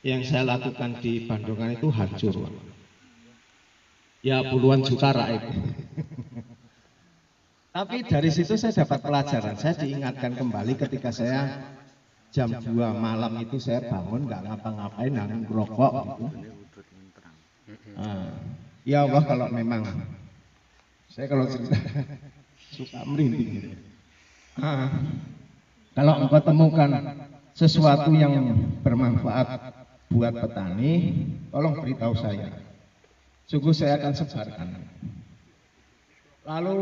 yang saya lakukan di Bandungan itu hancur. Ya puluhan juta raib. Tapi dari situ saya dapat pelajaran. Saya diingatkan kembali ketika saya jam 2 malam itu saya bangun nggak ngapa-ngapain, ngerokok gitu. Ya Allah, kalau memang saya kalau cerita suka merinding gitu. Kalau engkau temukan sesuatu yang bermanfaat buat petani, tolong beritahu saya. Sungguh saya akan sebarkan. Lalu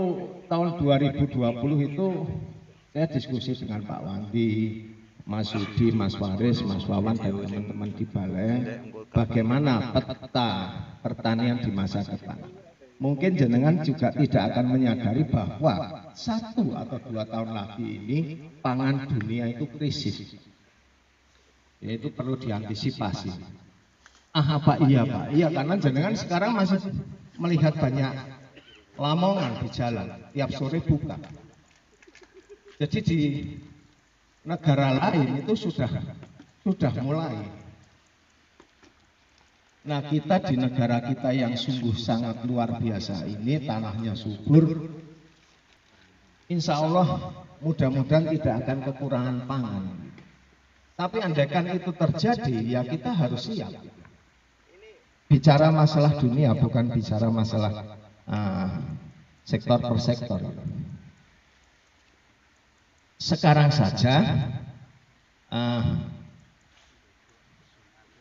tahun 2020 itu saya diskusi dengan Pak Wandi, Mas Yudi, Mas Waris, Mas Wawan dan teman-teman di Balai, bagaimana peta pertanian di masa depan. Mungkin jenengan juga tidak akan menyadari bahwa 1 atau 2 tahun lagi ini pangan dunia itu krisis. Yaitu perlu diantisipasi. Apa iya Pak? Iya, karena jenengan sekarang masih melihat banyak lamongan di jalan, tiap sore buka. Jadi di negara lain itu sudah mulai. Nah, kita di negara kita yang sungguh sangat luar biasa ini, tanahnya subur, insya Allah mudah-mudahan tidak akan kekurangan pangan. Tapi andaikan itu terjadi, ya kita harus siap. Bicara masalah dunia, bukan bicara masalah sektor per sektor. Sekarang saja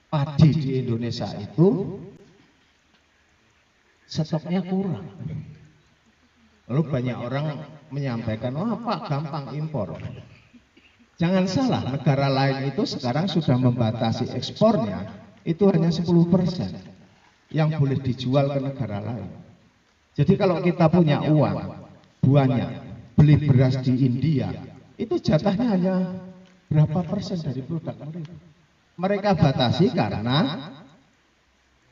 padi di Indonesia itu stoknya kurang. Lalu banyak orang menyampaikan, oh Pak gampang impor. Jangan salah, negara lain itu sekarang sudah membatasi ekspornya, itu hanya 10% yang boleh dijual ke negara lain. Jadi kalau kita punya uang banyak, beli beras di India, itu jatahnya hanya berapa persen dari produk mereka. Mereka batasi karena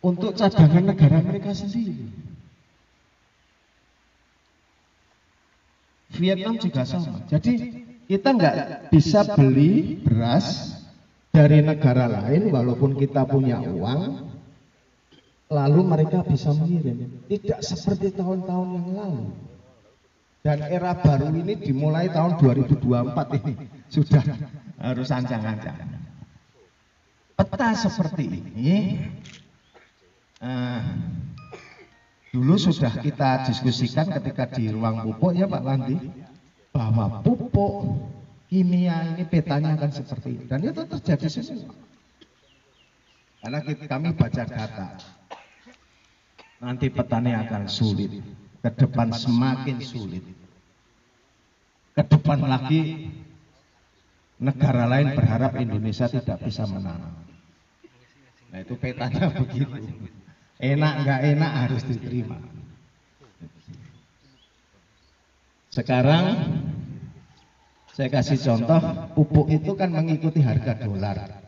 untuk cadangan negara mereka sendiri. Vietnam juga sama. Jadi kita nggak bisa beli beras dari negara lain walaupun kita punya uang, lalu mereka bisa mengirim. Tidak seperti tahun-tahun yang lalu. Dan era baru ini dimulai tahun 2024 ini sudah harus ancang-ancang. Peta seperti ini dulu sudah kita diskusikan ketika di ruang pupuk ya Pak Wandi, bahwa pupuk kimia ini petanya akan seperti ini, dan itu terjadi semua. Karena kami baca data, nanti petani akan sulit, ke depan semakin sulit, ke depan lagi negara lain berharap Indonesia tidak bisa menanam. Nah itu petanya begitu. Enak nggak enak harus diterima. Sekarang saya kasih contoh, pupuk itu kan mengikuti harga dolar.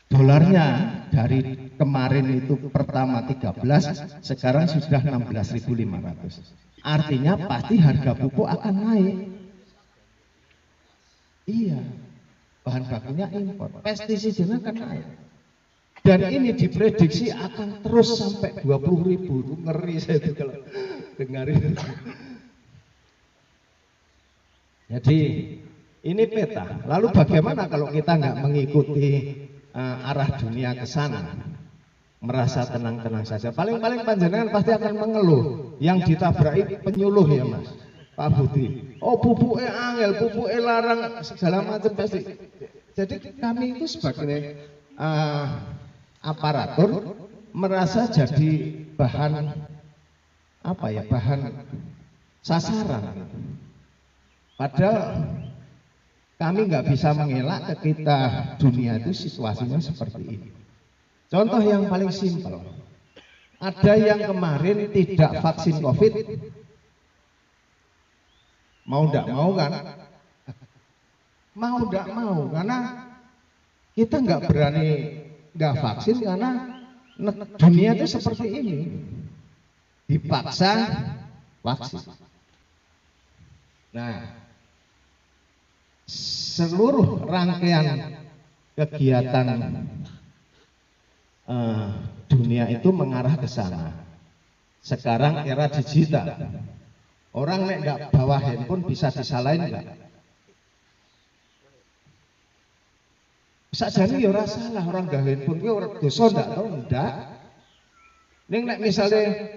Dolarnya dari kemarin itu pertama 13, sekarang sudah 16.500. Artinya pasti harga pupuk akan naik. Iya, bahan bakunya impor, pestisida akan naik. Dan ini diprediksi akan terus sampai 20.000. Ngeri saya itu kalau dengar itu. Jadi ini peta. Lalu bagaimana kalau kita nggak mengikuti arah dunia ke sana, merasa tenang-tenang saja? Paling-paling panjenengan pasti akan mengeluh. Yang ditabraki penyuluh ya Mas, Pak Budi. Oh pupuknya angel, pupuknya larang, segala macam pasti. Jadi kami itu sebagai aparatur merasa jadi bahan apa ya, bahan sasaran. Padahal kami nggak bisa mengelak ketika dunia itu situasinya seperti ini. Contoh yang paling simpel, ada yang kemarin tidak vaksin COVID, mau nggak mau kan? Mau nggak mau, karena kita nggak berani nggak vaksin karena dunia itu seperti ini, dipaksa vaksin. Nah, seluruh rangkaian kegiatan dunia itu mengarah ke sana. Sekarang era digital. Orang nek nggak bawa handphone bisa disalahin nggak? Bisa jadi ya ora salah orang gawe handphone ki ora dosa ndak tau ndak. Ning nek misale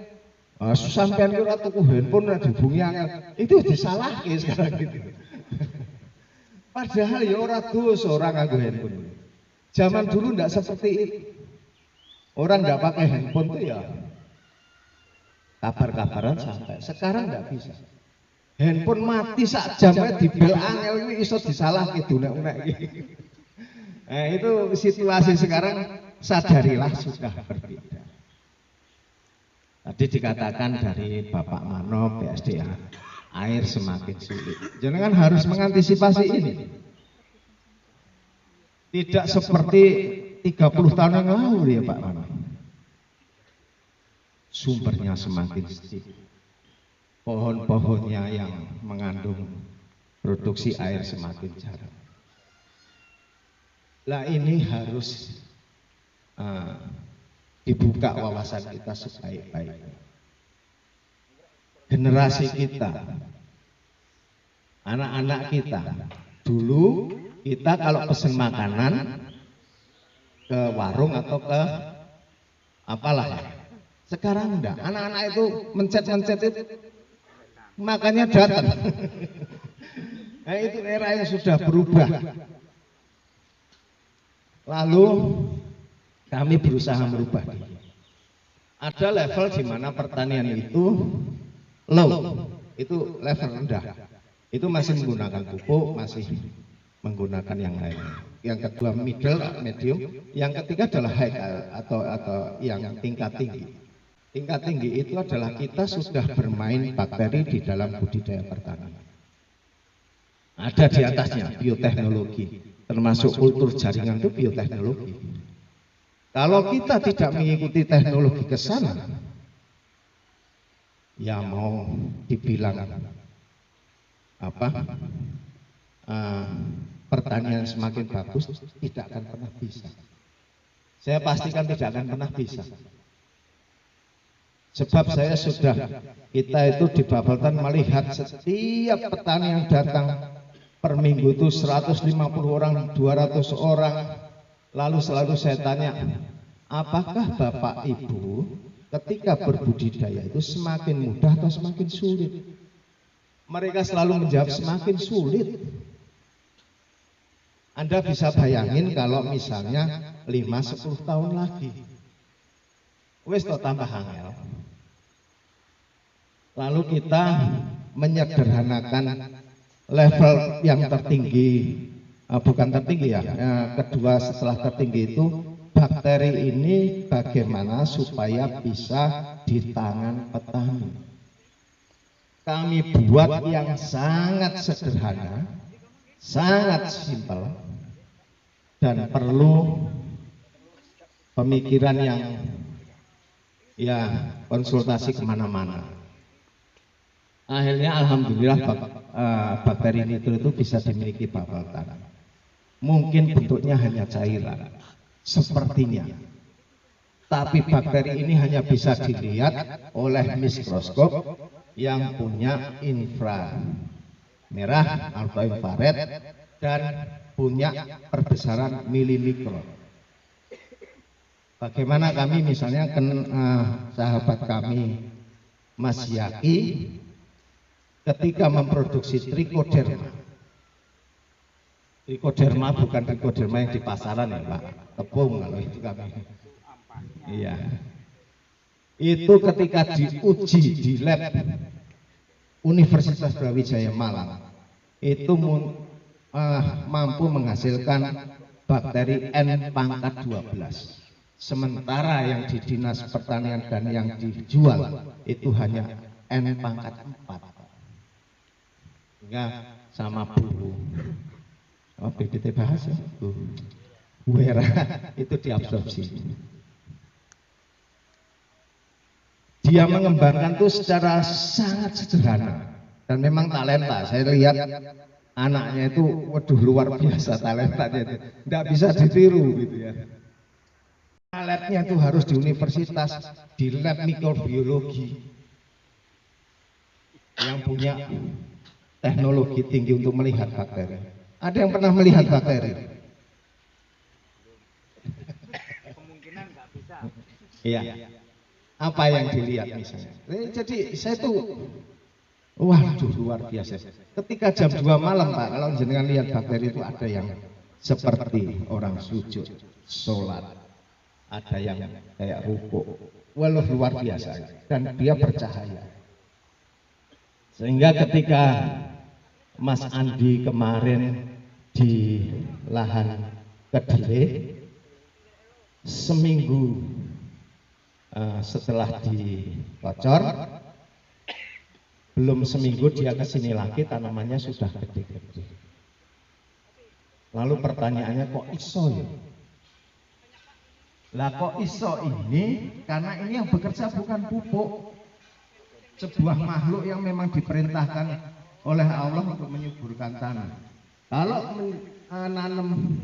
sampean ki ora tuku handphone ora dihubungi angel, itu disalahke sekarang gitu. Padahal ya ora dosa orang nganggo handphone. Zaman dulu ndak seperti itu. Orang ndak pakai handphone tuh ya kabar-kabaran sampai. Sekarang ndak bisa. Handphone mati sak jamnya dibel angel ini iso disalahke dunek-unek iki. Itu situasi sekarang, sadarilah sudah berbeda. Tadi dikatakan dari Bapak Mano BSDA, air semakin sulit. Jangan harus mengantisipasi ini. Tidak seperti 30 tahun yang lalu ya Pak Mano. Sumbernya semakin sedikit. Pohon-pohonnya yang mengandung produksi air semakin jarang. Lah ini harus dibuka wawasan kita sebaik-baiknya. Generasi kita, anak-anak kita, dulu kita kalau pesen makanan ke warung atau ke apalah, sekarang enggak. Anak-anak itu mencet-mencet itu makannya datang. Nah, itu era yang sudah berubah. Lalu kami berusaha merubah. Ada level di mana pertanian itu low, itu level rendah. Itu masih menggunakan pupuk, masih menggunakan yang lain. Yang kedua middle, medium. Yang ketiga adalah high atau yang tingkat tinggi. Tingkat tinggi itu adalah kita sudah bermain bakteri di dalam budidaya pertanian. Ada di atasnya bioteknologi. Termasuk kultur jaringan itu bioteknologi. Kalau kita tidak mengikuti teknologi ke sana, ya mau dibilang pertanian semakin bagus, tidak akan pernah bisa. Saya pastikan tidak akan pernah bisa. Sebab saya sudah, kita itu di Babeltan melihat setiap petani yang datang per minggu itu 150 orang, 200 orang. Lalu selalu saya tanya, apakah Bapak Ibu ketika berbudidaya itu semakin mudah atau semakin sulit? Mereka selalu menjawab semakin sulit. Anda bisa bayangin kalau misalnya 5-10 tahun lagi. Wes toh tambah angel. Lalu kita menyederhanakan level yang tertinggi, bukan tertinggi ya, kedua setelah tertinggi itu bakteri ini bagaimana supaya bisa di tangan petani. Kami buat yang sangat sederhana, sangat simpel, dan perlu pemikiran yang ya konsultasi kemana-mana. Akhirnya alhamdulillah bakteri nitro itu bisa dimiliki Babeltan. Mungkin bentuknya hanya cairan, sepertinya. Tapi bakteri ini hanya bisa dilihat oleh mikroskop yang punya inframerah atau infrared dan punya perbesaran milimikron. Bagaimana kami misalnya sahabat kami Mas Yaki ketika memproduksi trichoderma. Trichoderma bukan trichoderma yang di pasaran ya Pak, tepung kalau itu kami. Iya. Itu ketika diuji di lab Universitas Brawijaya Malang, itu mampu menghasilkan bakteri N-12. Sementara yang di Dinas Pertanian dan yang dijual itu hanya N-4. Enggak sama Bu BPT bahasa Bu Wera itu diabsorpsi. Dia mengembangkan itu secara sangat sederhana dan memang talenta. Saya lihat anaknya itu waduh luar biasa talentanya itu. Enggak bisa ditiru gitu ya. Labnya itu harus di universitas, di lab mikrobiologi yang punya teknologi tinggi untuk melihat bakteri. Ada yang pernah melihat bakteri? Kemungkinan nggak bisa. Iya. Apa yang dilihat misalnya? Jadi saya tuh, waduh luar biasa. Ketika jam 2 malam Pak, kalau jenengan lihat bakteri itu ada yang seperti orang sujud, sholat. Ada yang kayak rukuk, walau luar biasa, dan dia bercahaya. Sehingga ketika Mas Andi kemarin di lahan kedelai, seminggu setelah dikocor, belum seminggu dia kesini lagi, tanamannya sudah gede-gede. Lalu pertanyaannya, kok iso ya? Lah kok iso ini? Karena ini yang bekerja bukan pupuk, sebuah makhluk yang memang diperintahkan oleh Allah untuk menyuburkan tanah. Kalau menanam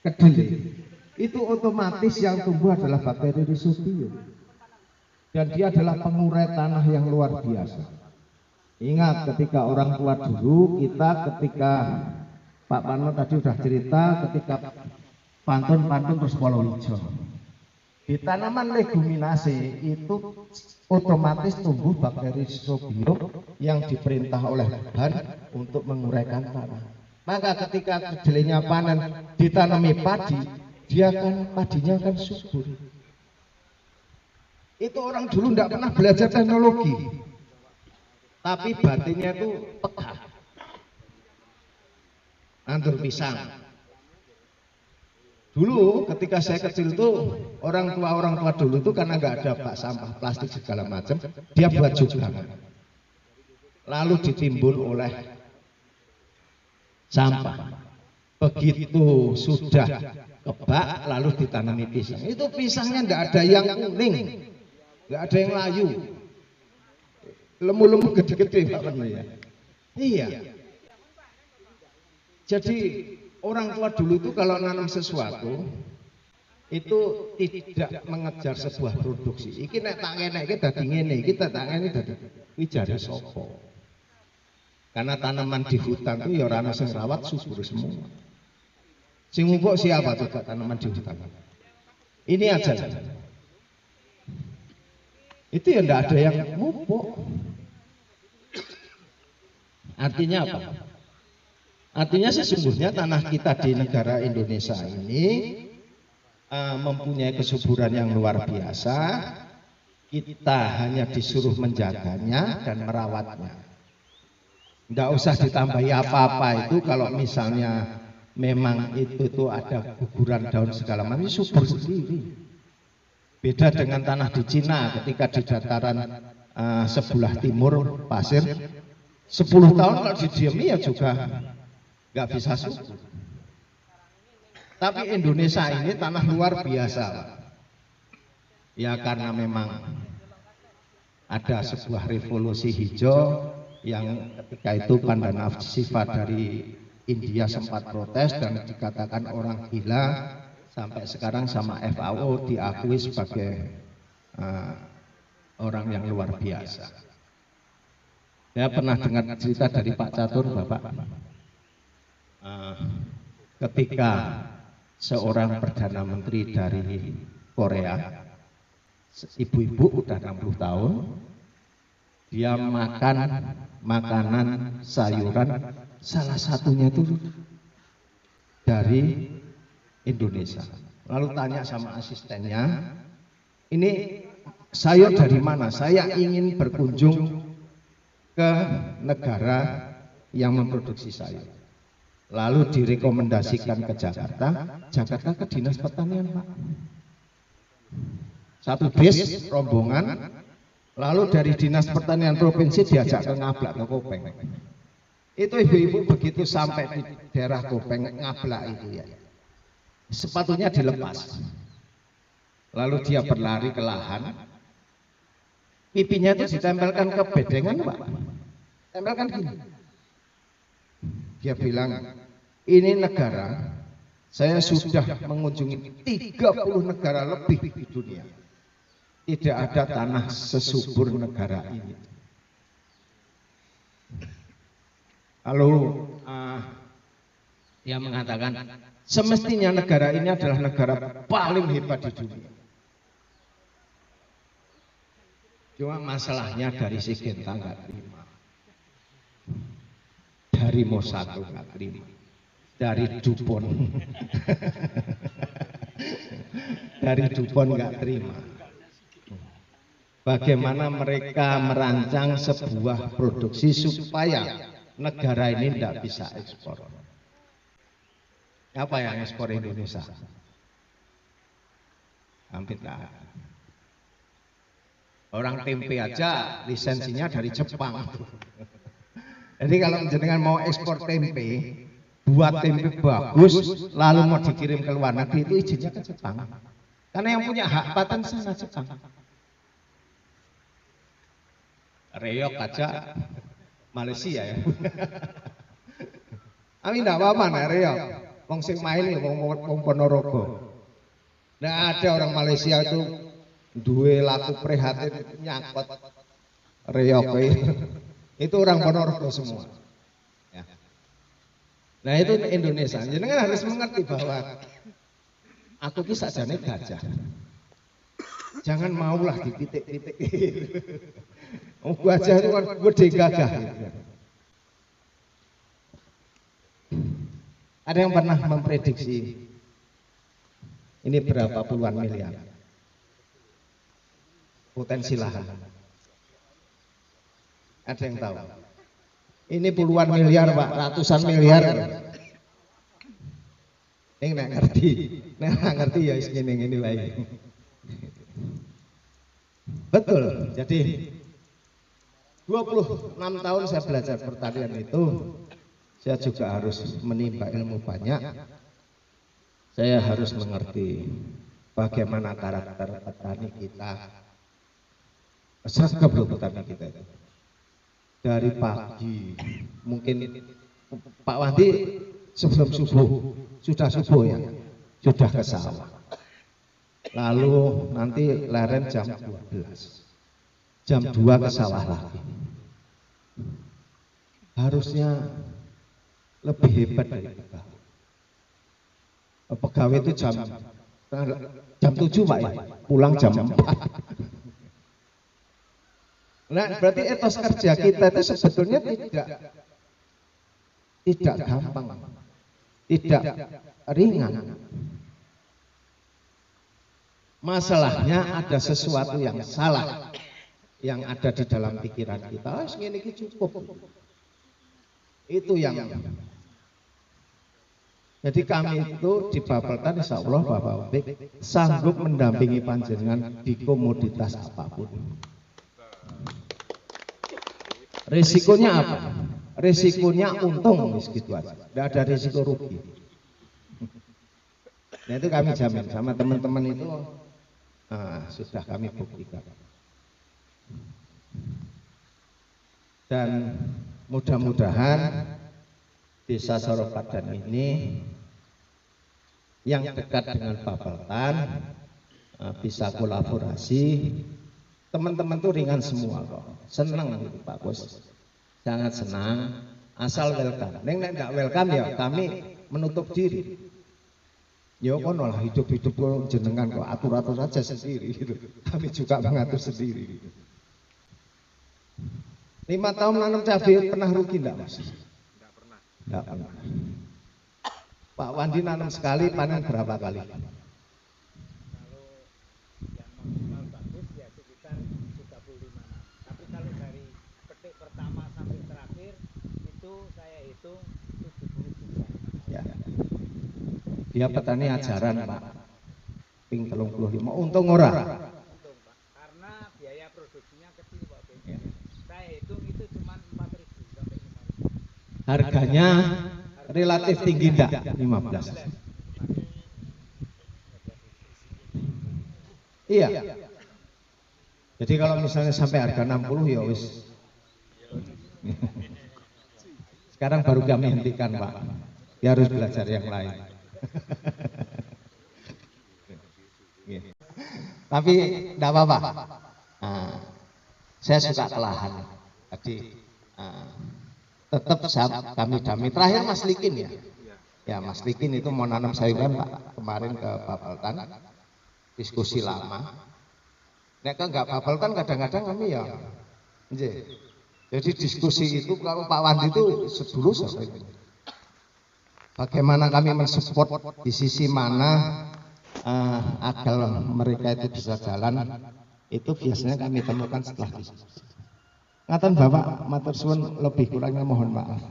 kedelai, itu otomatis yang tumbuh adalah bakteri Rhizobium, dan dia adalah pengurai tanah yang luar biasa. Ingat ketika orang tua dulu, ketika Pak Pano tadi sudah cerita, ketika pantun terus polo hijau. Di tanaman leguminase itu otomatis tumbuh bakteri Rhizobium yang diperintah oleh Tuhan untuk menguraikan tanah. Maka ketika kedelainya panen ditanami padi, padinya akan subur. Itu orang dulu tidak pernah belajar teknologi, tapi batinnya itu peka. Antur pisang. Dulu ketika saya kecil tuh orang tua dulu tuh karena nggak ada bak sampah plastik segala macam, dia buat jugangan, lalu ditimbun oleh sampah. Begitu sudah kebak lalu ditanami pisang. Itu pisangnya nggak ada yang kuning, nggak ada yang layu, lemu-lemu gede-gede Pak Pano ya. Iya. Jadi orang tua dulu itu kalau nanam sesuatu itu tidak mengejar sebuah produksi. Iki nek tak ngene iki dadi ngene, iki tak ngene dadi kuwi jare sapa. Karena tanaman di hutan itu ya ora ana sing rawat, subur semua. Sing ngupuk siapa coba tanaman di hutan? Ini aja. Itu ya enggak ada yang ngupuk. Artinya apa? Artinya sesungguhnya tanah kita di negara Indonesia ini mempunyai kesuburan yang luar biasa. Kita hanya disuruh menjaganya dan merawatnya. Tidak usah ditambahi apa-apa itu. Kalau misalnya memang itu ada guguran daun segala macam, subur sendiri. Beda dengan tanah di Cina ketika di dataran sebelah timur pasir, 10 tahun kalau didiami ya juga nggak bisa subur. Tapi Indonesia ini tanah luar biasa, ya karena memang ada sebuah revolusi hijau yang ketika itu Pandana Shiva dari India sempat protes dan dikatakan orang gila, sampai sekarang sama FAO diakui sebagai orang yang luar biasa. Saya pernah dengar cerita dari Pak Catur, Bapak. Ketika seorang Perdana Menteri dari Korea, ibu-ibu udah 60 tahun, dia makan makanan sayuran, salah satunya itu dari Indonesia. Lalu tanya sama asistennya, ini sayur dari mana? Saya ingin berkunjung ke negara yang memproduksi sayur. Lalu direkomendasikan ke Jakarta ke Dinas Pertanian Pak. Satu bis rombongan, lalu dari Dinas Pertanian Provinsi diajak ke Ngablak ke Kopeng. Itu ibu-ibu begitu sampai di daerah Kopeng Ngablak itu ya, sepatunya dilepas. Lalu dia berlari ke lahan, pipinya itu ditempelkan ke bedengan Pak, tempelkan gini. Dia bilang, ini negara Saya sudah mengunjungi 30 negara lebih di dunia. Tidak ada tanah sesubur negara ini. Lalu dia mengatakan semestinya negara ini adalah negara paling hebat di dunia. Cuma masalahnya dari Sigenta nggak terima, dari Mosato nggak terima, dari Dupont dari Dupont nggak terima. Bagaimana mereka merancang sebuah produksi supaya negara ini tidak bisa ekspor. Apa yang ekspor Indonesia? Hampir tidak ada. Orang tempe aja lisensinya dari Jepang. Jadi kalau jenengan mau ekspor tempe, buat tempe bagus, lalu mau dikirim ke luar negeri, itu izinnya ke Jepang. Karena yang punya hak paten sana Jepang. Reok aja Malaysia ya. Amin tidak apa-apa nih reok. Wong sing main nih wong Ponorogo. Nggak ada orang Malaysia itu duwe laku prihatin nyakot reok itu orang Ponorogo semua. Ya. Nah itu Indonesia. Jadi kan harus mengerti bahwa aku kisah sajane gajah. Jangan maulah dipitik-pitik. Oh gajah itu kan gede gagah. Ada yang pernah memprediksi ini berapa puluhan miliar potensi lahan? Ada yang tahu? Ini puluhan miliar Pak, ratusan miliar. Ini nggak ngerti ya ini baik. Betul. Jadi 26 tahun saya belajar pertanian itu, saya juga harus menimba ilmu banyak. Saya harus mengerti bagaimana karakter petani kita. Seragam petani kita itu. Dari pagi, mungkin Pak Wandi sebelum subuh, sudah subuh ya, sudah ke sawah. Lalu nanti leren jam 12. Jam 2 ke sawah lagi. Harusnya lebih hebat dari pegawai. Pegawai itu jam 7 Pak ya, pulang jam 4. Nah berarti etos kerja kita itu sebetulnya tidak gampang, tidak ringan. Masalahnya ada sesuatu yang salah yang ada di dalam pikiran kita. Ini cukup. Itu yang. Jadi kami itu di Bapeltan insya Allah Bapak Wabik sanggup mendampingi panjenengan di komoditas apapun. Risikonya apa? Risikonya untung gitu aja. Tidak ada risiko rugi. Nah itu kami jamin sama teman-teman itu sudah kami buktikan. Dan mudah-mudahan Desa Soropadan ini yang dekat dengan Bapeltan bisa kolaborasi. Teman-teman tuh ringan semua kok, senang gitu Pak Bos, sangat senang, asal welcome. Neng nggak welcome ya kami menutup diri. Ya kono lah hidup-hidup jenengan kok atur-atur saja sendiri gitu. Kami juga mengatur sendiri. Gitu. 5 tahun nanam cabai pernah rugi enggak Mas? Enggak pernah. Pak Wandi nanam sekali panen berapa kali? Dia petani ajaran Pak, ping 35, untung ora? Untung Pak, karena biaya produksinya kecil Pak. Ya. Saya hitung itu cuma 4.000 sampai 5.000. Harganya relatif tinggi enggak? 15. Iya. Jadi kalau misalnya sampai harga 60 ya wis. Sekarang baru kami hentikan Pak. Dia harus belajar yang lain. Tapi tidak apa-apa. Saya suka kelahan. Jadi tetap kami damai. Terakhir Mas Likin ya. Ya Mas Likin itu mau nanam sayuran Pak kemarin ke Bapeltan. Diskusi lama. Nek enggak Bapeltan kadang-kadang kami ya. Jadi diskusi itu kalau Pak Wandi itu dulu bagaimana kami mensupport di sisi mana agar mereka itu bisa jalan, itu biasanya kami temukan setelah diskusi. Ngaten Bapak matur suwun, lebih kurangnya mohon maaf.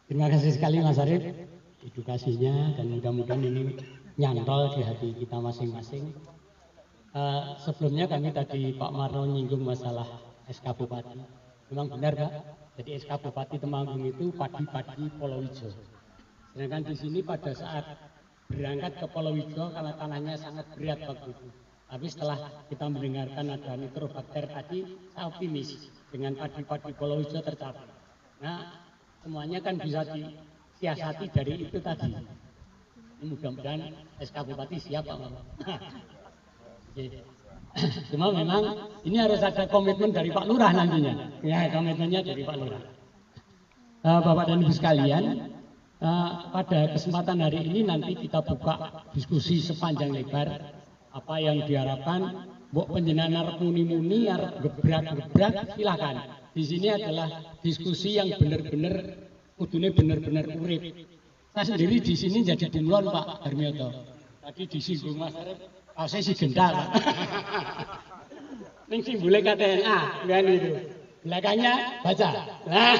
Terima kasih sekali Mas Arif edukasinya, dan mudah-mudahan ini nyantol di hati kita masing-masing. Sebelumnya kami tadi Pak Marno nyinggung masalah SK Bupati. Memang benar Pak, jadi SK Bupati Temanggung itu padi-padi Polowijo. Sedangkan di sini pada saat berangkat ke Polowijo karena tanahnya sangat berat waktu itu. Tapi setelah kita mendengarkan ada nitrobakter tadi, saya optimis dengan padi-padi Polowijo tercapai. Nah, semuanya kan bisa disiasati dari itu tadi. Mudah-mudahan SK Bupati siap Pak Marno. Cuma memang ini harus ada komitmen dari Pak Lurah nantinya. Ya, komitmennya dari Pak Lurah. Bapak dan Ibu sekalian, pada kesempatan hari ini nanti kita buka diskusi sepanjang lebar. Apa yang diharapkan, mbok penjenengan muni-muni, gebrak-gebrak, silakan. Di sini adalah diskusi yang benar-benar kudune benar-benar urip. Saya sendiri di sini jadi demlon Pak Darmioto. Tadi disinggung Mas Arif, saya si gendal. Ning simbole KTNA kan itu. Belakangnya baca. Nah.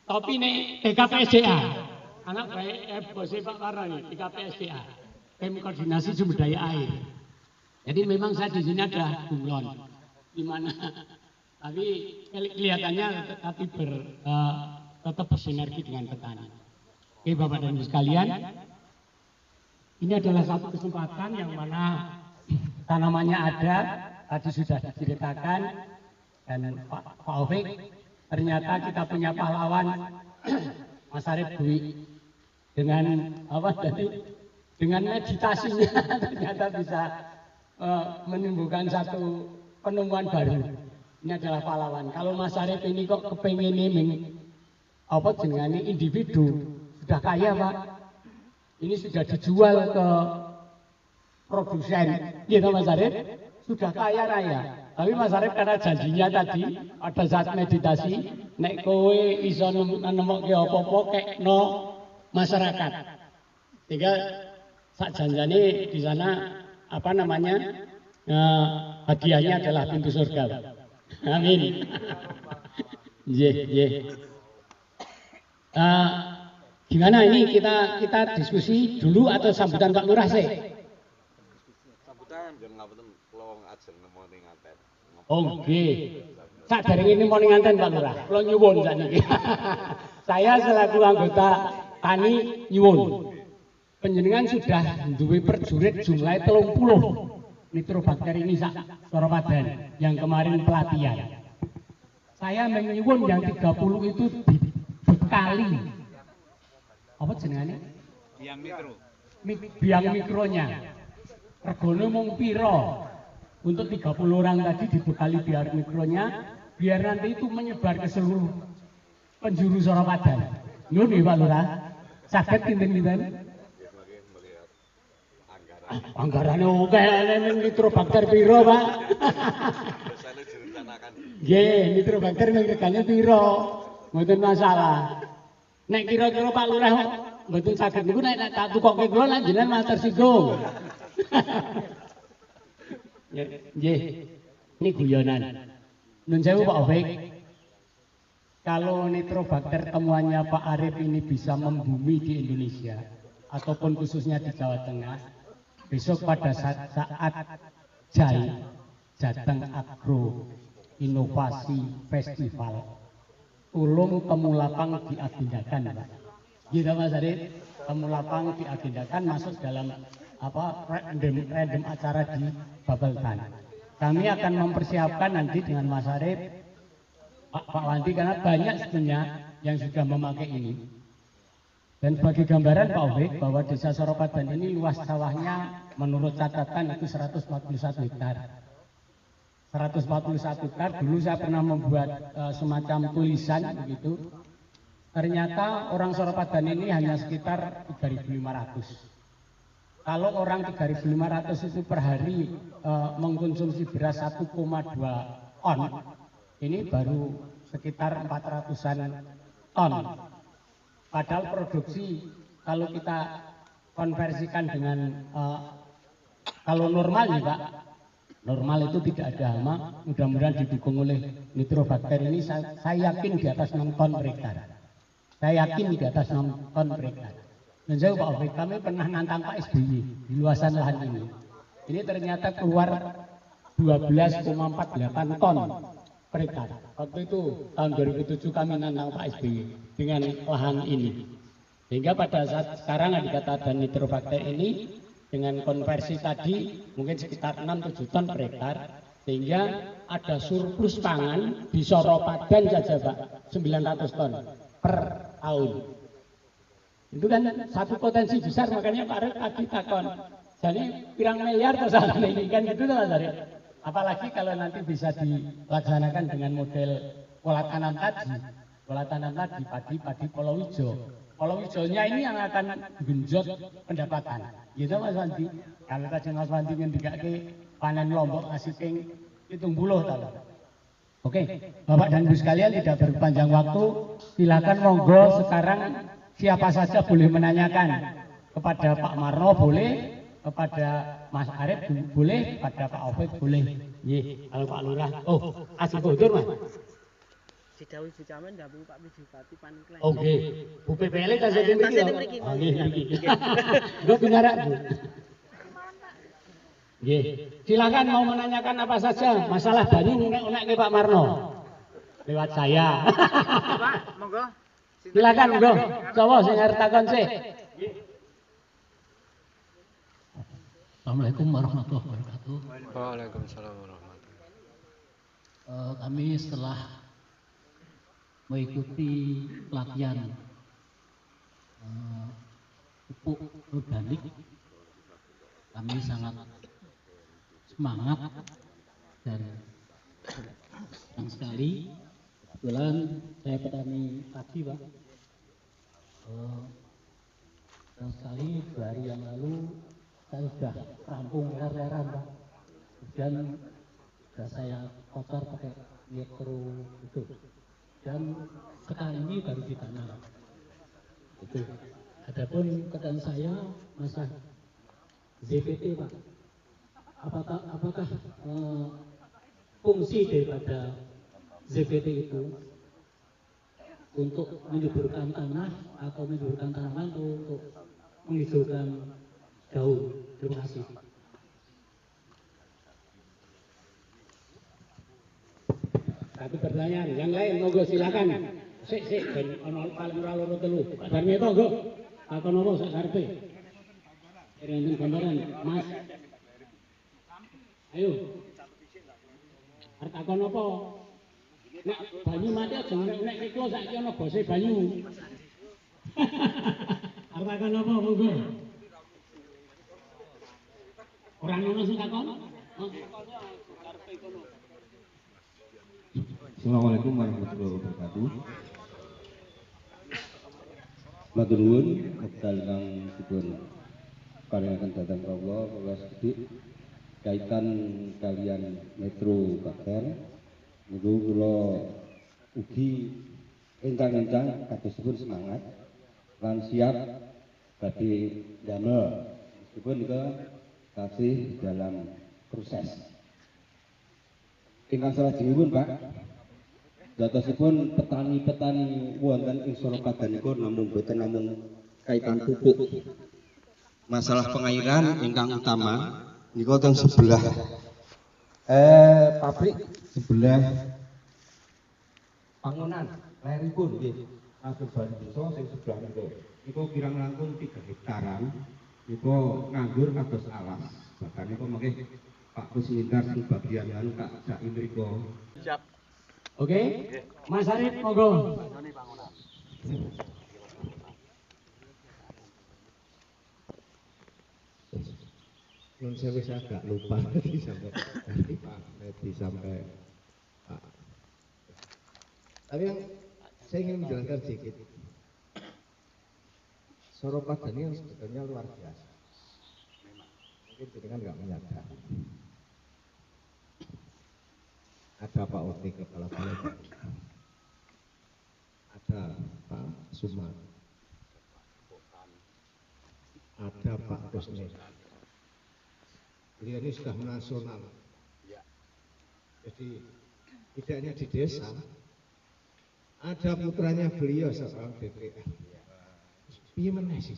Tapi nih TKPSDA. Anak baik bose Pak Warna nih, TKPSDA. Tim Koordinasi Sumber Daya Air. Jadi memang saya di sini ada demlon. Di mana tapi kelihatannya tapi tetap bersinergi dengan petani. Oke Bapak dan Ibu sekalian, ini adalah satu kesempatan yang mana tanamannya ada, tadi sudah diceritakan, dan Pak Ovik, ternyata kita punya pahlawan Mas Arif Dwi dengan apa tadi, dengan meditasinya ternyata bisa menimbulkan satu penemuan baru. Ini adalah pahlawan. Kalau Mas Arif ini kok kepengen apa jenenge individu, sudah kaya Pak. Ini sudah dijual ke produsen, gitu Mas Arif, sudah kaya raya. Tapi Mas Arif karena janjinya tadi pada saat meditasi, nek kowe iso nemokke apa-apa kekno masyarakat. Sehingga sak janjane di sana apa namanya? Hadiahnya adalah pintu surga. Amin. Gimana ini kita diskusi dulu atau sambutan Pak Lurah sih? Sambutan jan ngapunten kula ajeng nemoni nganten. Oke. Sak dereng ini mau nganten Pak Lurah. Kula nyuwun sakniki. Saya selaku anggota tani nyuwun. Panjenengan sudah duwe perjurit jumlahnya 30. Nitrobakter ini Soropadan yang kemarin pelatihan. Saya menyuwun yang 30 itu dibekali apa jenenge? Biang mikro. Biang mikronya. Regane mung pira? Untuk 30 orang tadi dibekali biang mikronya biar nanti itu menyebar ke seluruh penjuru Soropadan. Nuwun nggih Pak Lurah. Saged kinten-kinten? Anggarannya oke, nitrobakter piro Pak? Biasanya direncanakan. Nggih, nitrobakter ning regane piro? Mboten masalah. Nek kira-kira Pak Lurah mboten saged niku nek tak tukokke kula lan jenengan matur tersinggung. Nggih. Ini guyonan. Nun sewu Pak Ovik. Kalau nitrobakter temuannya Pak Arif ini bisa membumi di Indonesia ataupun khususnya di Jawa Tengah, besok pada saat JAI Jateng Agro Inovasi Festival Tulung Temulapang diagendakan Pak. Gitu Mas Arif, Temulapang diagendakan masuk dalam random acara di Babeltan. Kami akan mempersiapkan nanti dengan Mas Arif, Pak Wanti, karena banyak sebetulnya yang sudah memakai ini. Dan sebagai gambaran Pak Obek bahwa Desa Soropadan ini luas sawahnya menurut catatan itu 141 hektar. 141 hektar, dulu saya pernah membuat semacam tulisan begitu. Ternyata orang Soropadan ini hanya sekitar 3.500. Kalau orang 3.500 itu per hari mengkonsumsi beras 1,2 ton, ini baru sekitar 400-an ton. Padahal produksi kalau kita konversikan dengan kalau normal ya Pak, normal itu tidak ada hama, mudah-mudahan didukung oleh nitrobakter ini saya yakin di atas 6 ton per hektar. Saya yakin di atas 6 ton per hektar. Dan saya Pak Obek, kami pernah nantang Pak SBY di luasan lahan ini. Ini ternyata keluar 12,48 ton per hektar. Waktu itu tahun 2007 kami nantang Pak SBY dengan lahan ini. Sehingga pada saat sekarang ada nitrobakter ini dengan konversi tadi mungkin sekitar 6-7 ton per hektar. Sehingga ada surplus pangan di Soropadan saja Pak 900 ton per tahun. Itu kan satu potensi besar, makanya Pak Arif tadi takon. Jadi pirang miliar kesalahan ini kan gitu Mas Arif. Apalagi kalau nanti bisa dilaksanakan dengan model pola tanam tadi padi palawija. Palawijanya ini yang akan genjot pendapatan. Gitu Mas Wanti. Kalau tadi Mas Wanti ngendikake panen lombok ngasih ping 70 tahun. Oke, Bapak dan Ibu sekalian tidak berpanjang waktu, silakan monggo sekarang siapa saja boleh menanyakan kepada Pak Marno boleh, kepada Mas Arif boleh, kepada Pak Obek boleh. Nggih, kalau Pak Lurah, asih bodur Mas. Didhawuhi Bu Camen ndamung Pak Bupati Paniklan. Oke, Bu PPL ta sing mriki. Nggih mriki. Nggo pinarak Bu. Nggih, silakan mau menanyakan apa saja masalah banyu unek-unek Pak Marno. Lewat saya. Pak, monggo. Silakan monggo. Sapa sing arep takon sih? Assalamualaikum warahmatullahi wabarakatuh. Waalaikumsalam warahmatullahi wabarakatuh. Kami setelah mengikuti pelatihan pupuk organik, kami sangat semangat dan senang sekali. Kebetulan saya petani padi Pak. Dan sekali 2 hari yang lalu saya sudah rampung ler-leran Pak. Kemudian sudah saya kotor pakai nitro itu. Dan sekarang ini baru ditanam. Itu. Adapun pertanyaan saya masalah ZPT Pak. Apakah fungsi daripada ZPT itu untuk menyuburkan tanah atau menyuburkan tanaman untuk menghijaukan daun? Terima kasih. Satu pertanyaan, yang lain monggo silakan. Sik ben ana paling ora loro telu. Pak Darmito monggo. Takon apa sak karepe? Enten gambaran, Mas. Ayo. Arep takon apa? Nek banyu mati aja nek iku saiki ana bose banyu. Arep takon apa monggo? Ora ono sing takon? Assalamualaikum warahmatullahi wabarakatuh. Matur nuwun wekdal kang dipun paringaken dhateng kula sedik kaitan kalian nitrobakter niku kula ugi ingkang kadosipun semangat lan siap badhe damel meskipun nika tasih dalam proses. Ingkang salajengipun Pak, datosipun petani-petani wonten ing Soropadan niku namung boten namung kaitan pupuk. Masalah pengairan ingkang utama niku teng sebelah pabrik sebelah bangunan leripun nggih. Masuk Bali Desa sing sebelah niku. Niku kirang langkung 3 hektaran Iku nganggur kados alas. Bahkan iku mengke Pak Kuswindar sebagian anu Kak sak mriko. Siap. Oke, Mas Arif monggo. Non saya wis agak lupa tadi sampai nanti Pak Medi sampai Pak. Tapi yang saya ingin menjelaskan sedikit. Soropadan ini yang sebetulnya luar biasa. Mungkin jenengan nggak menyadar. Ada Pak Oti kepala balai, ada Pak Sumar, ada Pak Kusne. Beliau ini sudah nasional. Jadi tidak hanya di desa, ada putranya beliau seorang DPR. Gimana sih?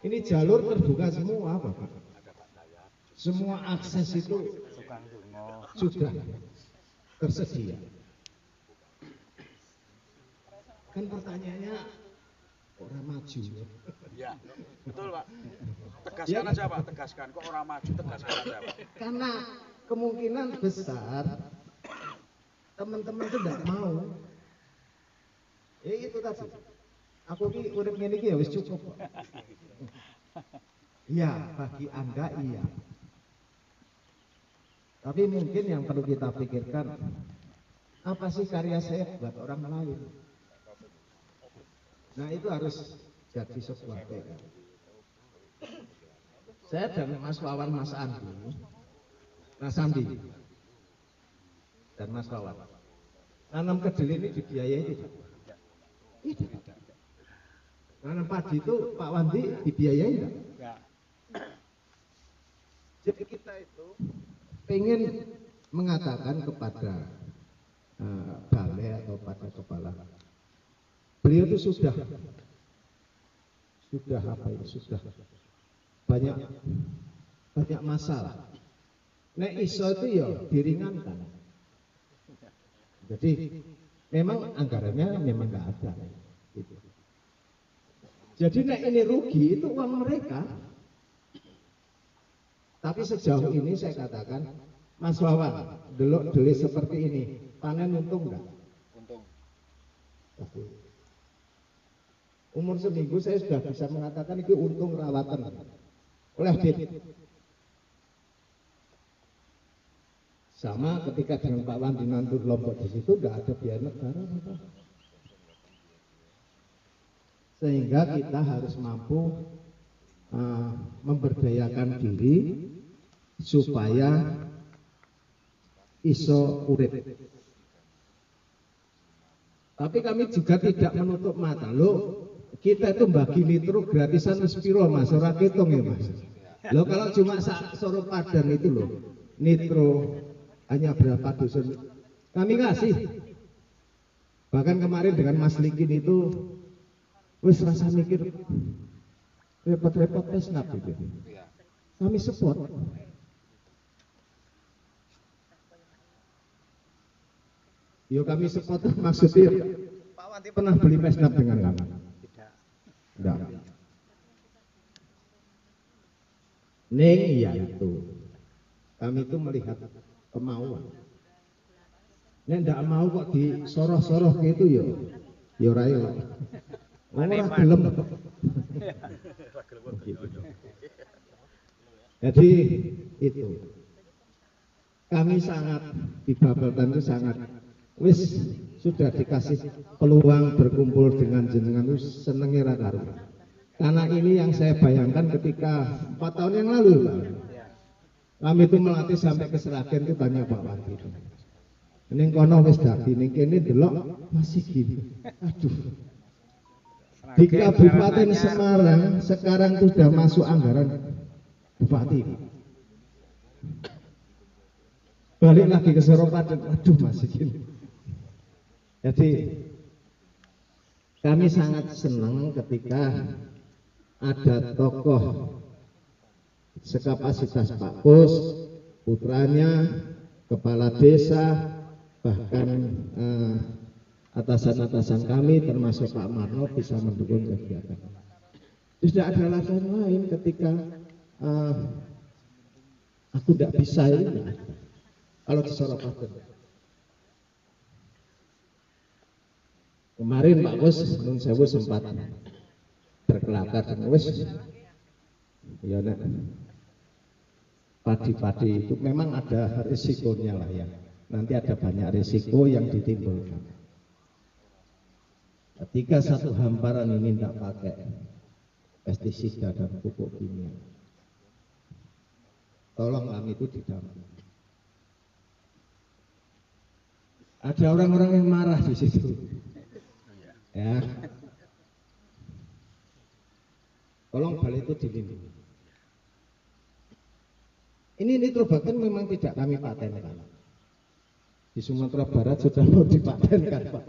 Ini jalur terbuka semua, Bapak. Semua akses itu sudah tersedia. Kan pertanyaannya orang maju. Ya, betul Pak. Tegaskan aja Pak, tegaskan. Kok orang maju, tegaskan aja Pak. Karena kemungkinan besar teman-teman itu tidak mau. Itu tadi. Aku ini urip ngene iki ya wis cukup. Iya, bagi Anda iya. Tapi mungkin yang perlu kita pikirkan, apa sih karya saya buat orang lain? Nah itu harus jadi sebuah PR. Saya dan Mas Wawan, Mas Andi, Mas Andi, dan Mas Wawan, nanam kedelai ini dibiayai tidak? Tidak. Nanam padi itu Pak Wandi dibiayai tidak? Jadi kita itu pengen mengatakan kepada balai atau pada kepala, beliau itu sudah apa itu sudah banyak masalah. Nek iso itu ya diringankan. Jadi memang anggarannya memang nggak ada. Gitu. Jadi nek ini rugi itu uang mereka. Tapi sejauh ini saya katakan, Mas Wawan, delok-delok seperti ini, panen untung enggak? Untung. Umur seminggu saya sudah bisa mengatakan itu untung rawatan. Oleh Dit. Sama ketika dengan Pak Wandi nandur Lombok di situ enggak ada biaya negara, Bapak. Sehingga kita harus mampu memberdayakan diri supaya iso urip. Tapi kami juga tidak menutup mata. Loh, kita itu bagi nitro gratisan wis piro Mas, ora ketung ya Mas. Loh kalau cuma Soropadan itu loh, nitro hanya berapa dusun kami kasih. Bahkan kemarin dengan Mas Likin itu wis rasa mikir repot-repot tes gitu. Kami support. Yo kami support maksudnya Pak Wanti pernah beli pesnap dengan kami? Tidak. Neng iya itu. Kami itu melihat kemauan. Nek ndak mau kok disoroh-soroh gitu yo ora yo. Ora gelem. Jadi itu. Kami sangat di Babeltan itu sangat wis sudah dikasih peluang berkumpul dengan jenengan wis senenge ra karuan. Karena ini yang saya bayangkan ketika 4 tahun yang lalu Pak. Kami itu melatih sampai ke Seragen itu banyak Pak Wati itu. Ning kono wis dadi ning kene delok masih gini. Aduh. Di Kabupaten Semarang sekarang sudah masuk anggaran bupati. Balik lagi ke Soropadan, aduh masih gini. Jadi kami sangat senang ketika ada tokoh sekapasitas Pak Pus, putranya, kepala desa, bahkan atasan-atasan kami termasuk Pak Marno bisa mendukung kegiatan. Tidak ada alasan lain ketika aku tidak bisa ini. Kalau di Soropaten. Kemarin Pak Bos Nun Sewu sempat berkelakar dengan wes. Ya nak. Padi-padi itu memang ada risikonya lah ya. Nanti ada banyak risiko yang ditimbulkan. Ketika satu hamparan ini tidak pakai pestisida dan pupuk kimia, tolong kami itu didampingi. Ada orang-orang yang marah di situ, ya. Tolong balik itu dilindungi. Ini nitrobakan memang tidak kami patenkan. Di Sumatera Barat sudah mau dipatenkan, Pak.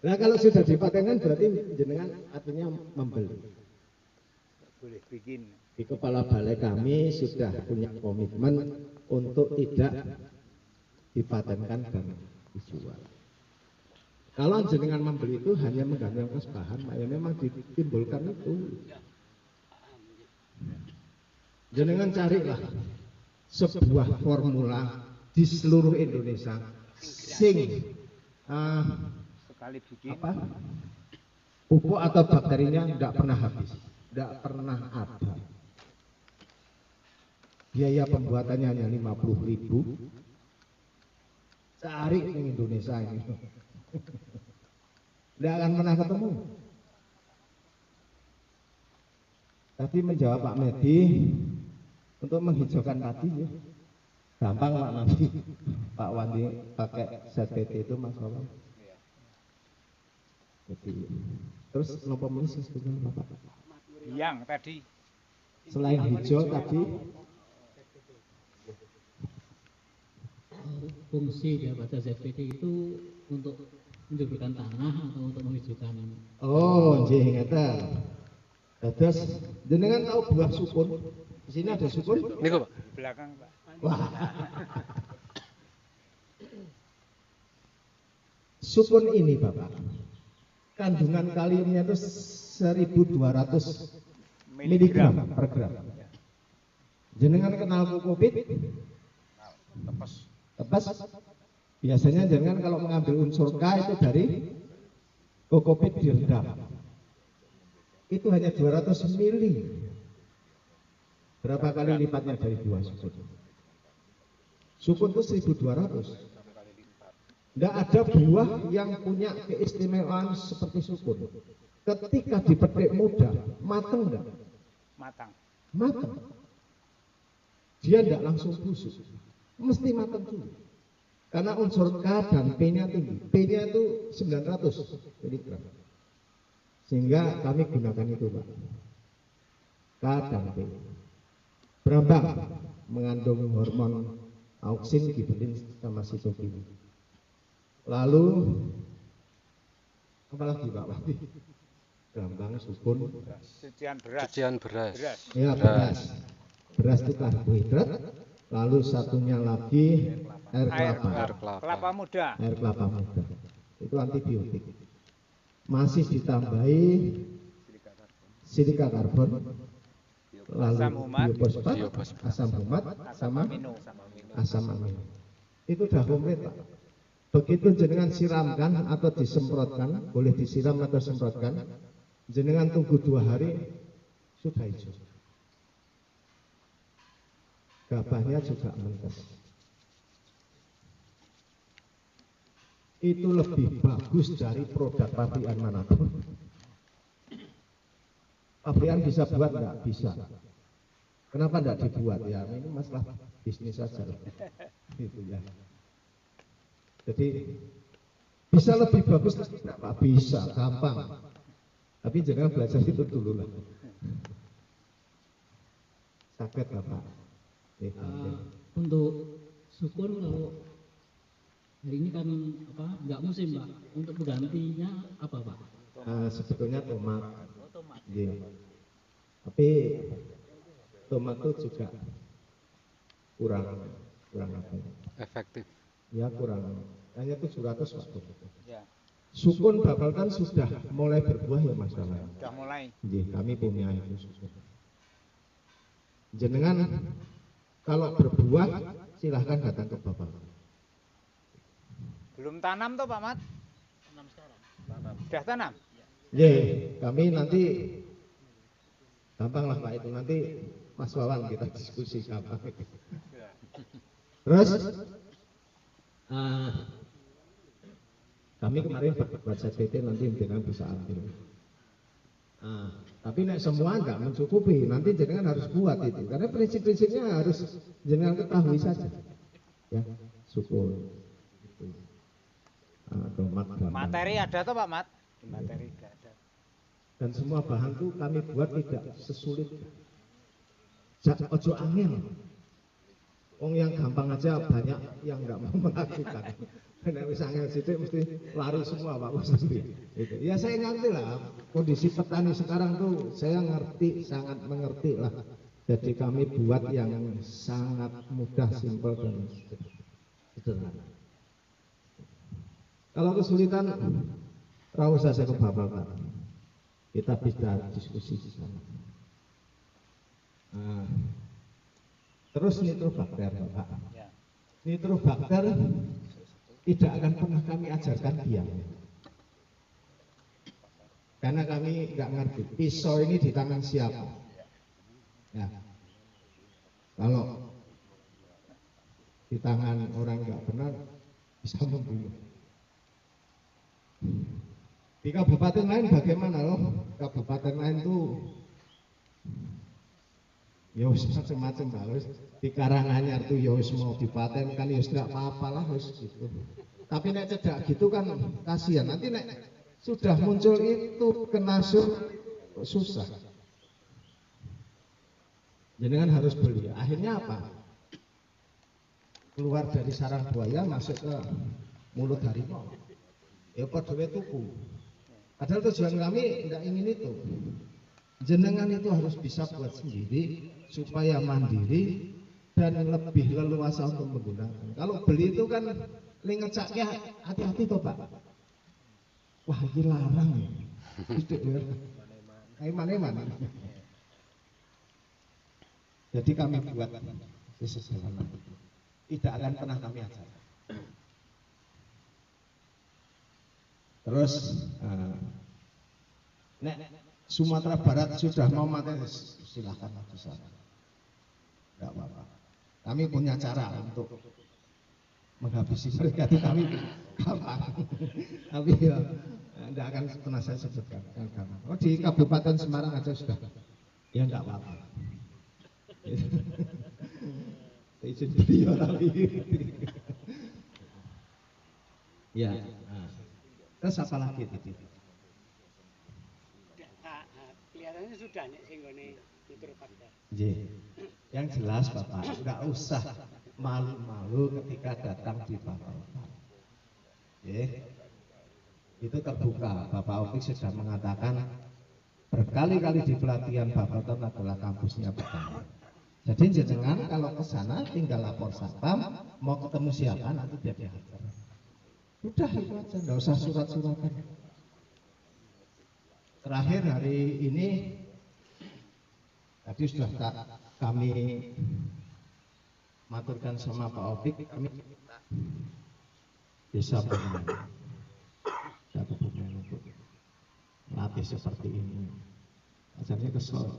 Nah kalau sudah dipatenkan berarti jenengan artinya membeli. Boleh bikin. Di kepala balai kami sudah punya komitmen untuk tidak dipatenkan dan dijual. Kalau jenengan membeli itu hanya mengganti ongkos bahan, ya memang ditimbulkan itu. Jenengan carilah sebuah formula di seluruh Indonesia sing Sekali bikin. Pupuk atau bakterinya tidak pernah habis, tidak pernah ada. Biaya pembuatannya hanya 50.000. Cari di Indonesia ini, tidak akan pernah ketemu. Tadi menjawab Pak Medi untuk menghijaukan padi ya. Gampang Pak nanti Pak Wandi pakai ZPT itu Mas Wawan. Jadi terus nopo menis sebetulnya Bapak? Yang tadi. Selain hijau tadi fungsi daripada ZPT itu untuk menjuburkan tanah atau untuk menghijaukan? oh nggih ngeten. Terus jenengan tahu buah sukun? Di sini ada sukun? Niku Pak. Di belakang Pak. Wah. Sukun ini Bapak, kandungan kaliumnya itu 1.200 miligram per gram. Jenengan kenal kokopit? Tepes. Biasanya jenengan kalau mengambil unsur K itu dari kokopit direndam. Itu hanya 200 mili. Berapa kali lipatnya dari buah sukun? Sukun itu 1.200. Tidak ada buah yang punya keistimewaan seperti sukun. Ketika dipetik muda, matang enggak? Matang. Dia tidak langsung busuk, mesti matang dulu. Karena unsur K dan P-nya tinggi. P-nya itu 900 miligram. Sehingga kami gunakan itu Pak. K dan P. Berambang mengandung hormon auksin, gibelin, sama sitokin. Lalu apalagi Pak Wati? Berambang, sukun, Cucian beras. ya beras. Beras itu karbohidrat. Lalu satunya lagi air kelapa. Kelapa muda. Air kelapa muda. Itu antibiotik. Masih ditambahi silika karbon, lalu biofosfat, asam humat, sama asam amino. Itu udah komplit Pak. Begitu jenengan siramkan atau disemprotkan, boleh disiram atau semprotkan, jenengan tunggu 2 hari sudah hijau. Gabahnya juga mentes. Itu lebih bagus dari produk pabrikan manapun. Pabrikan bisa buat enggak? Bisa. Kenapa enggak dibuat? Ya ini masalah bisnis saja. Itu ya. Jadi bisa lebih bagus tidak Pak? Bisa, gampang. Tapi jangan belajar itu dulu lah. Sakit Bapak. Untuk sukun kalau hari ini kan nggak musim Pak. Untuk penggantinya apa Pak? Sebetulnya tomat. Ya. Tapi tomat itu juga kurang apa? Efektif. Ya kurang. Hanya 700 Pak. Ya. Sukun Babalkan sudah mulai berbuah ya Mas Bapak. Sudah mulai. Nggih, kami punya itu sukun. Jenengan kalau berbuah silahkan datang ke Bapak. Belum tanam toh Pak Mat? Tanam sekarang. Sudah tanam? Ye, kami nanti gampang lah Pak itu nanti Mas Wawan kita diskusi gampang. Terus kami kemarin buat CPT nanti jenengan bisa ambil. Tapi nek semua enggak mencukupi, nanti jenengan harus buat itu karena prinsip-prinsipnya harus jenengan ketahui saja. Ya, syukur. Itu. Materi ada toh Pak Mat? Materi enggak ada. Dan semua bahan itu kami buat tidak sesulit. Ojo angel. Wong yang gampang aja banyak yang nggak mau melakukan. Nek wis angel sithik mesti lari semua Pak Bos mesti. Gitu. Ya saya ngerti lah kondisi petani sekarang tuh saya ngerti, sangat mengerti lah. Jadi kami buat yang sangat mudah, simpel dan sederhana. Kalau kesulitan, ora usah saya ke Bapak. Kita bisa diskusi di sana. Terus nitrobakter Bapak. Nitrobakter tidak akan pernah kami ajarkan diam. Karena kami nggak ngerti pisau ini di tangan siapa. Ya. Kalau di tangan orang nggak benar bisa membunuh. Di kabupaten lain bagaimana loh? Kabupaten lain tuh ya wis macam-macam bagus. Di Karanganyar tuh ya wis mau dipatenkan ya enggak apa-apa lah wis gitu. Tapi nek cedak gitu kan kasihan. Nanti nek sudah muncul itu kena susah. Jenengan harus beli. Akhirnya apa? Keluar dari sarang buaya masuk ke mulut harimau. Ya padha tuku. Padahal tujuan kami tidak ingin itu. Jenengan itu harus bisa buat sendiri supaya mandiri dan lebih leluasa untuk menggunakan. Kalau beli itu kan ngecaknya hati-hati toh Pak. Wah ini larang ya. Tidak ya. Eman-eman. Jadi kami buat sesederhana itu. Tidak akan pernah kami ajar. Terus nek Sumatera Barat sudah mau mati silahkan di sana. Enggak apa-apa. Kami punya cara untuk menghabisi mereka itu kami gampang. Tapi ya tidak akan pernah saya sebutkan. Oh di Kabupaten Semarang aja sudah. Ya enggak apa-apa. Izin beliau tapi. Ya. Terus apa lagi tadi? Kelihatannya sudah nek sing gone nitrobakter. Yang jelas Bapak, enggak usah malu-malu ketika datang di Bapak. Itu terbuka. Bapak Opik sudah mengatakan berkali-kali di pelatihan Bapak adalah kampusnya petani. Jadi jenengan kalau ke sana tinggal lapor satpam, mau ketemu siapa nanti dia diajar. Udah itu aja, enggak usah surat-suratan. Terakhir hari ini tadi sudah kami maturkan sama Pak Opik, kami bisa bermain satu pemain untuk latih seperti ini. Ajarnya kesel.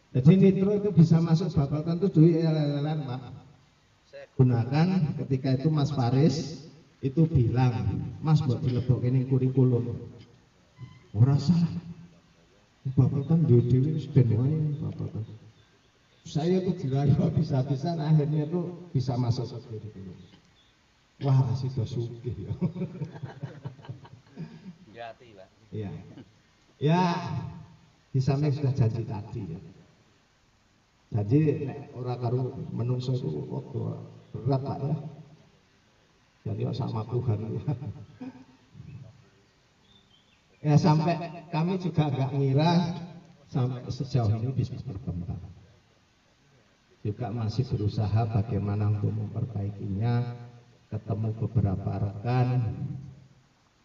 Jadi nitro itu bisa masuk Bapak tentu duit elelan Pak. Gunakan ketika itu Mas Faris itu bilang, Mas buat dilebok ini kurikulum. Ora salah. Bapak kan dewi-dewi ben wae Bapak kan. Saya itu dirayu bisa-bisa akhirnya itu bisa masuk ke kurikulum. Wah, sudah sugih ya. Jati, Pak. Iya. Ya, di samping sudah janji tadi ya. Jadi orang karo menungso itu berat Pak ya. Jadi sama Tuhan ya. Ya sampai kami juga agak ngira sampai sejauh ini bisa berkembang. juga masih berusaha bagaimana untuk memperbaikinya, ketemu beberapa rekan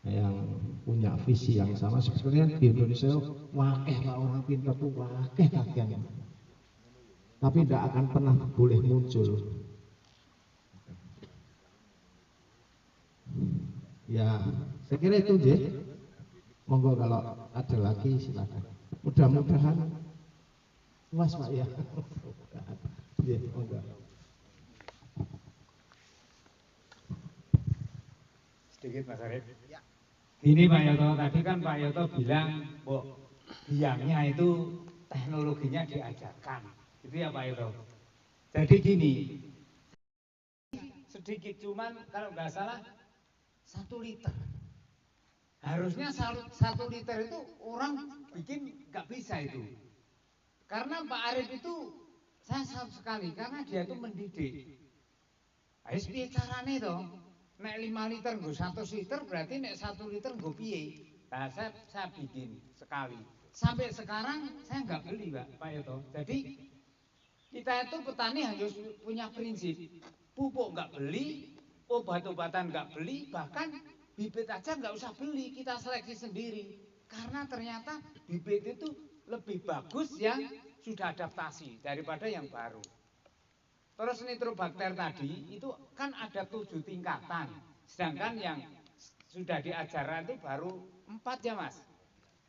yang punya visi yang sama. Sebenarnya di Indonesia wakeh lah orang pintar tuh wakeh kagian, tapi tidak akan pernah boleh muncul. Ya, saya kira itu J. Monggo kalau ada lagi silakan. Mudah-mudahan puas Pak ya. Ya, monggo. Sedikit Mas Arif. Ini Pak Yoto, tadi kan Pak Yoto bilang, biangnya itu teknologinya diajarkan. Itu ya Pak Yoto. Jadi gini, sedikit cuman kalau nggak salah 1 liter. Harusnya 1 liter itu orang bikin nggak bisa itu. Karena Pak Arif itu saya salut sekali karena dia itu mendidik. Harus piye carane to? Nek 5 liter nggo 100 liter berarti nek 1 liter nggo piye? Nah, saya bikin sekali. Sampai sekarang saya nggak beli Pak Yoto. Jadi kita itu petani harus punya prinsip. Pupuk nggak beli, obat-obatan nggak beli, bahkan bibit aja nggak usah beli, kita seleksi sendiri. Karena ternyata bibit itu lebih bagus yang sudah adaptasi daripada yang baru. Terus nitrobakter tadi itu kan ada 7 tingkatan, sedangkan yang sudah diajarkan itu baru 4 ya Mas.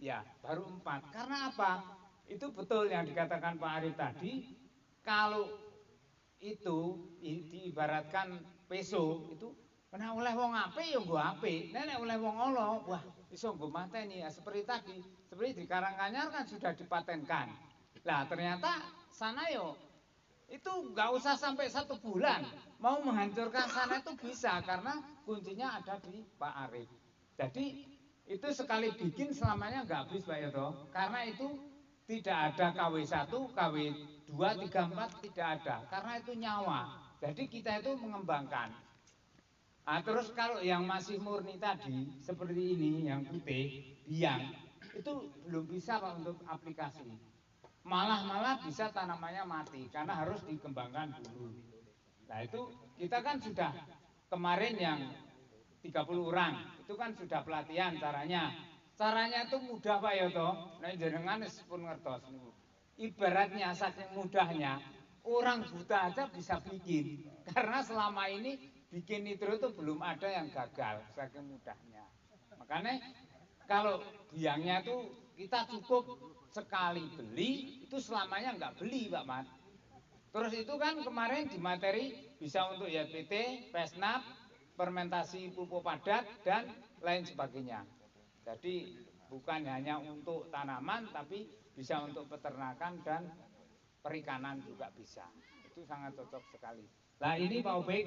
Ya, baru 4. Karena apa? Itu betul yang dikatakan Pak Arif tadi, kalau itu diibaratkan peso itu nek oleh wong apik ya nggo apik, nek oleh wong ala wah iso nggo mateni ya seperti tadi. Seperti di Karanganyar kan sudah dipatenkan. Lah ternyata sana yo itu nggak usah sampai 1 bulan mau menghancurkan sana itu bisa karena kuncinya ada di Pak Arif. Jadi itu sekali bikin selamanya nggak habis Pak Yoto, karena itu tidak ada KW1, KW2, 3, 4 tidak ada karena itu nyawa. Jadi kita itu mengembangkan. Nah, terus kalau yang masih murni tadi seperti ini yang putih, biang itu belum bisa Pak untuk aplikasi. Malah bisa tanamannya mati karena harus dikembangkan dulu. Nah itu kita kan sudah kemarin yang 30 orang itu kan sudah pelatihan caranya. Caranya itu mudah Pak Yoto. Nah jenengan pun ngertos. Ibaratnya saking mudahnya orang buta aja bisa bikin. Karena selama ini bikin nitro itu belum ada yang gagal saking mudahnya. Makanya kalau biangnya itu kita cukup sekali beli itu selamanya nggak beli Pak Mat. Terus itu kan kemarin di materi bisa untuk YPT, PESNAP, fermentasi pupuk padat dan lain sebagainya. Jadi bukan hanya untuk tanaman tapi bisa untuk peternakan dan perikanan juga bisa. Itu sangat cocok sekali. Nah ini Pak Ubek,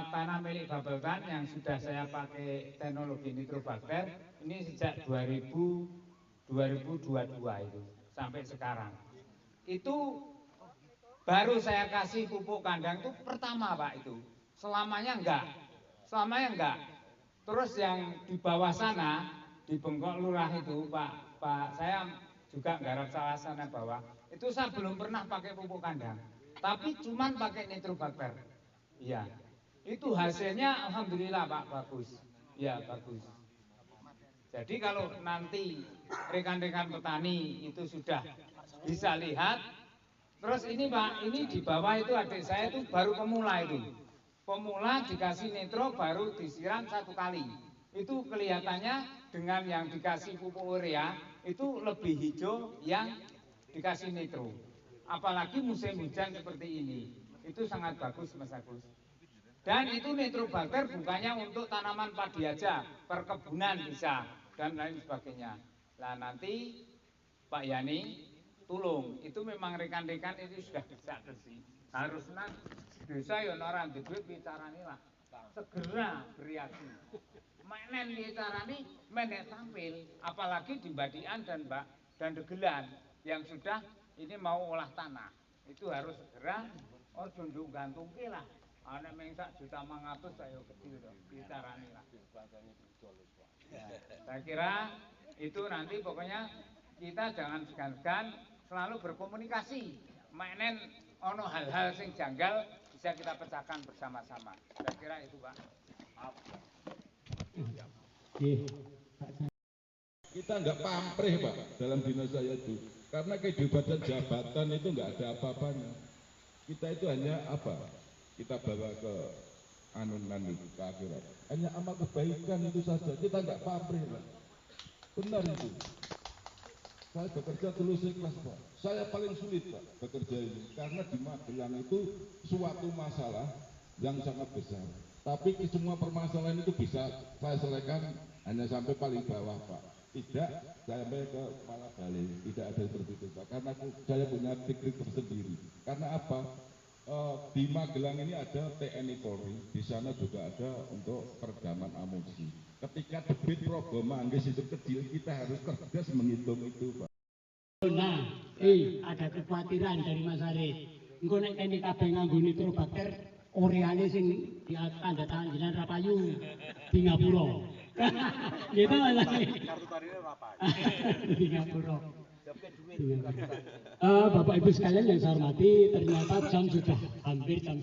tanah milik Babeltan yang sudah saya pakai teknologi nitrobakter ini sejak 2022 itu sampai sekarang. Itu baru saya kasih pupuk kandang itu pertama Pak itu. Selamanya enggak. Terus yang di bawah sana di Bengkok Lurah itu Pak saya juga nggarap salah sana bawah. Itu saya belum pernah pakai pupuk kandang. Tapi cuman pakai nitrobakter. Iya. Itu hasilnya alhamdulillah Pak bagus. Iya, bagus. Jadi kalau nanti rekan-rekan petani itu sudah bisa lihat. Terus ini Pak, ini di bawah itu adik saya itu baru pemula itu. Pemula dikasih nitro baru disiram 1 kali. Itu kelihatannya dengan yang dikasih pupuk urea itu lebih hijau yang dikasih nitro. Apalagi musim hujan seperti ini. Itu sangat bagus Mas Agus. Dan itu nitrobakter bukannya untuk tanaman padi aja, perkebunan bisa dan lain sebagainya. Nah nanti Pak Yani tolong, itu memang rekan-rekan itu sudah bisa bersih. Harusnya desa ya orang di duit bicarane lah. Segera bereaksi. Menen bicarane menek tampil, apalagi di Badian dan Degelan yang sudah ini mau olah tanah. Itu harus segera junduk gantungke lah. Ana mengsak 1.500.000 saya kecil dong, bicarane lah. Ya, saya kira itu nanti pokoknya kita jangan segan-segan selalu berkomunikasi. Menen ono hal-hal sing janggal bisa kita pecahkan bersama-sama. Saya kira itu, Pak. Maaf. Kita nggak pamrih, Pak, dalam dinas saya itu. Karena kehidupan jabatan itu nggak ada apa-apanya. Kita itu hanya apa? Kita bawa ke anunan itu, ke akhirat. Hanya amal kebaikan itu saja. Kita nggak pamrih, Pak. Benar itu. Saya bekerja tulus ikhlas, Pak. Saya paling sulit, Pak, bekerja ini. Karena di Magelang itu suatu masalah yang sangat besar. Tapi semua permasalahan itu bisa saya selesaikan hanya sampai paling bawah, Pak. Tidak sampai ke kepala balai. Tidak ada seperti itu, Pak. Karena saya punya trik tersendiri. Karena apa? Di Magelang ini ada TNI Polri. Di sana juga ada untuk peredaman amunisi. Ketika debit Progo Manggis itu kecil, kita harus cerdas menghitung itu, Pak. Nah, ada kekhawatiran dari Mas Arif. Engko nek kene kabeh nganggo nitrobakter, oreane sing tanda tangan jenengan Rapayu di Ngapura. Gitu Mas Arif. Kartu taninya apa? Di Ngapura. Bapak Ibu sekalian yang saya hormati, ternyata jam sudah hampir jam